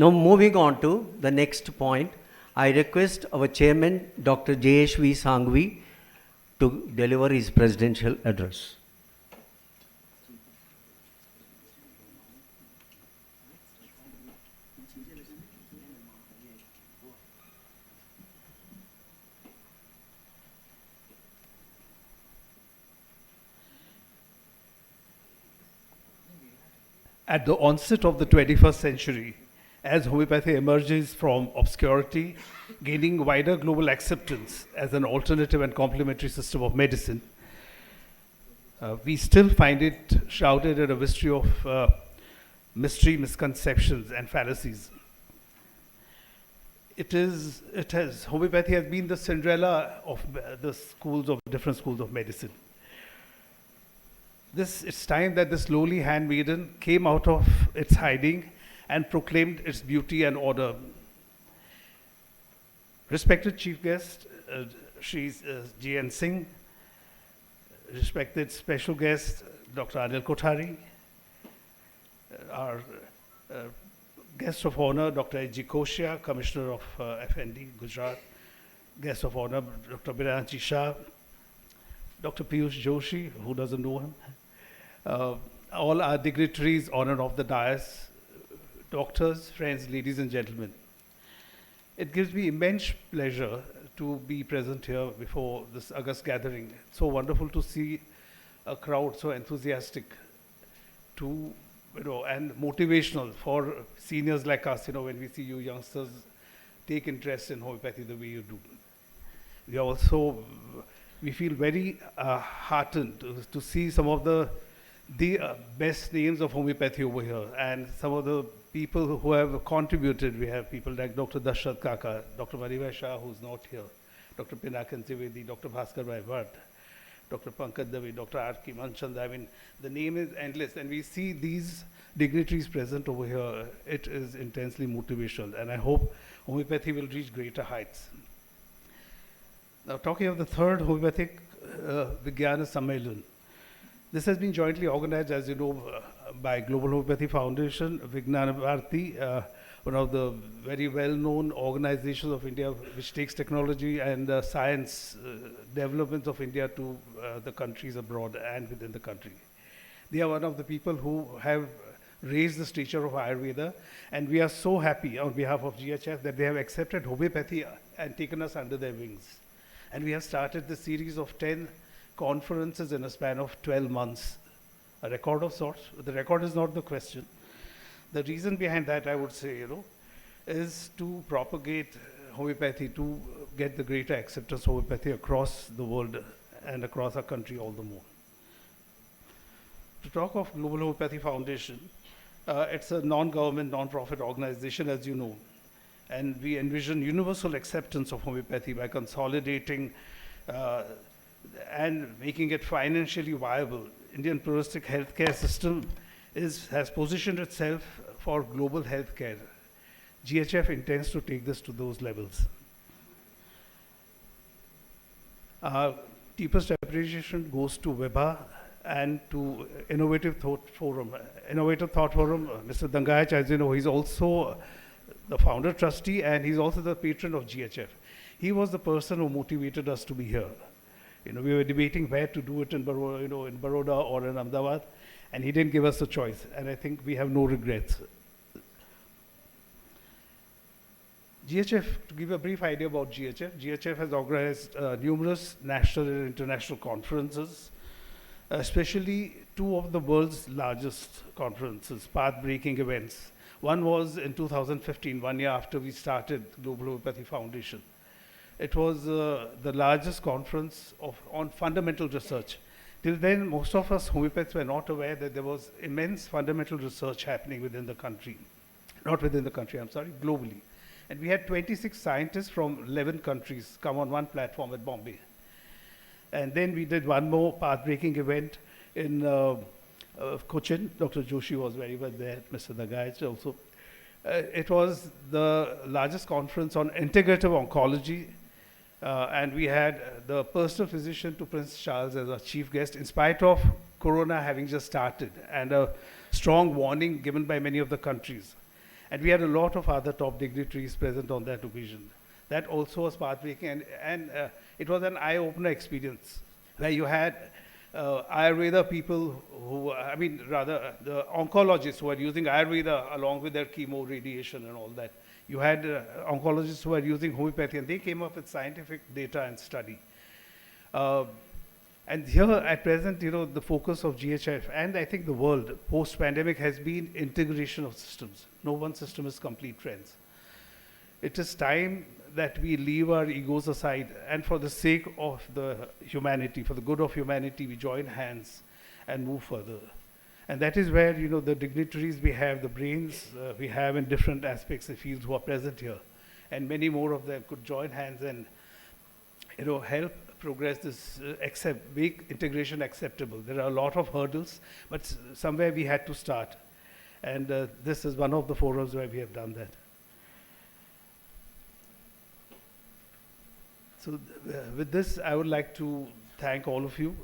Now moving on to the next point, I request our chairman, Dr. Jayesh Sanghvi, to deliver his presidential address. At the onset of the 21st century, as homeopathy emerges from obscurity, gaining wider global acceptance as an alternative and complementary system of medicine, we still find it shrouded in a mystery of mystery, misconceptions, and fallacies. Homeopathy has been the Cinderella of the different schools of medicine. It's time that this lowly handmaiden came out of its hiding and proclaimed its beauty and order. Respected chief guest, Shri Jayesh Singh, respected special guest, Dr. Anil Kothari, our guest of honor, Dr. H.G. Koshia, Commissioner of FND, Gujarat, guest of honor, Dr. Biranji Shah, Dr. Piyush Joshi, who doesn't know him, all our dignitaries on and off the dais, doctors, friends, ladies and gentlemen. It gives me immense pleasure to be present here before this August gathering. It's so wonderful to see a crowd so enthusiastic and motivational for seniors like us, when we see you youngsters take interest in homeopathy the way you do. We feel very heartened to see some of the best names of homeopathy over here, and some of the people who have contributed. We have people like Dr. Dashrath Kaka, Dr. Maribhai Shah, who's not here, Dr. Pinakan Trivedi, Dr. Bhaskar Bhai Bhatt, Dr. Pankaj Davi, Dr. R.K. Manchand. I mean, the name is endless, and we see these dignitaries present over here. It is intensely motivational, and I hope homeopathy will reach greater heights. Now, talking of the third homeopathic Vijnan Sammelan, this has been jointly organized, as you know, by Global Homeopathy Foundation, Vijnan Bharati, one of the very well-known organizations of India which takes technology and science development of India to the countries abroad and within the country. They are one of the people who have raised the stature of Ayurveda, and we are so happy on behalf of GHF that they have accepted homeopathy and taken us under their wings. And we have started the series of 10 conferences in a span of 12 months, a record of sorts. The record is not the question. The reason behind that, I would say, is to propagate homeopathy, to get the greater acceptance of homeopathy across the world and across our country all the more. To talk of Global Homeopathy Foundation, it's a non-government, non-profit organization, as you know, and we envision universal acceptance of homeopathy by consolidating and making it financially viable. Indian pluralistic healthcare system has positioned itself for global healthcare. GHF intends to take this to those levels. Deepest appreciation goes to WEBA and to Innovative Thought Forum. Mr. Dangayach, as you know, he's also the founder trustee, and he's also the patron of GHF. He was the person who motivated us to be here. We were debating where to do it in Baroda or in Ahmedabad, and he didn't give us a choice, and I think we have no regrets. GHF, to give a brief idea about GHF has organized numerous national and international conferences, especially two of the world's largest conferences, path-breaking events. One was in 2015, 1 year after we started Global Homeopathy Foundation. It was the largest conference on fundamental research. Till then, most of us homeopaths were not aware that there was immense fundamental research happening within the country. Not within the country, I'm sorry, globally. And we had 26 scientists from 11 countries come on one platform at Bombay. And then we did one more path-breaking event in Cochin. Dr. Joshi was very well there, Mr. Dangayach also. It was the largest conference on integrative oncology, and we had the personal physician to Prince Charles as our chief guest, in spite of Corona having just started, and a strong warning given by many of the countries. And we had a lot of other top dignitaries present on that occasion. That also was pathbreaking, and it was an eye-opener experience where you had Ayurveda people who, I mean, rather the oncologists who were using Ayurveda along with their chemo, radiation, and all that. You had oncologists who were using homeopathy, and they came up with scientific data and study. And here at present, the focus of GHF and I think the world post-pandemic has been integration of systems. No one system is complete, friends. It is time that we leave our egos aside and for the sake of the humanity, for the good of humanity, we join hands and move further. And that is where, the dignitaries we have, the brains we have in different aspects and fields who are present here, and many more of them could join hands and, help progress this, make integration acceptable. There are a lot of hurdles, but somewhere we had to start. And this is one of the forums where we have done that. So with this, I would like to thank all of you.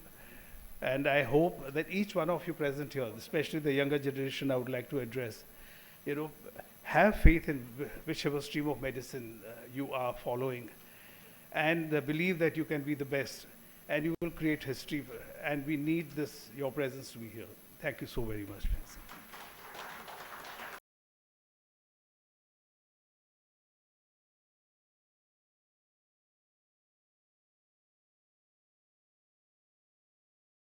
And I hope that each one of you present here, especially the younger generation, I would like to address, have faith in whichever stream of medicine you are following, and believe that you can be the best, and you will create history. And we need this, your presence to be here. Thank you so very much, friends.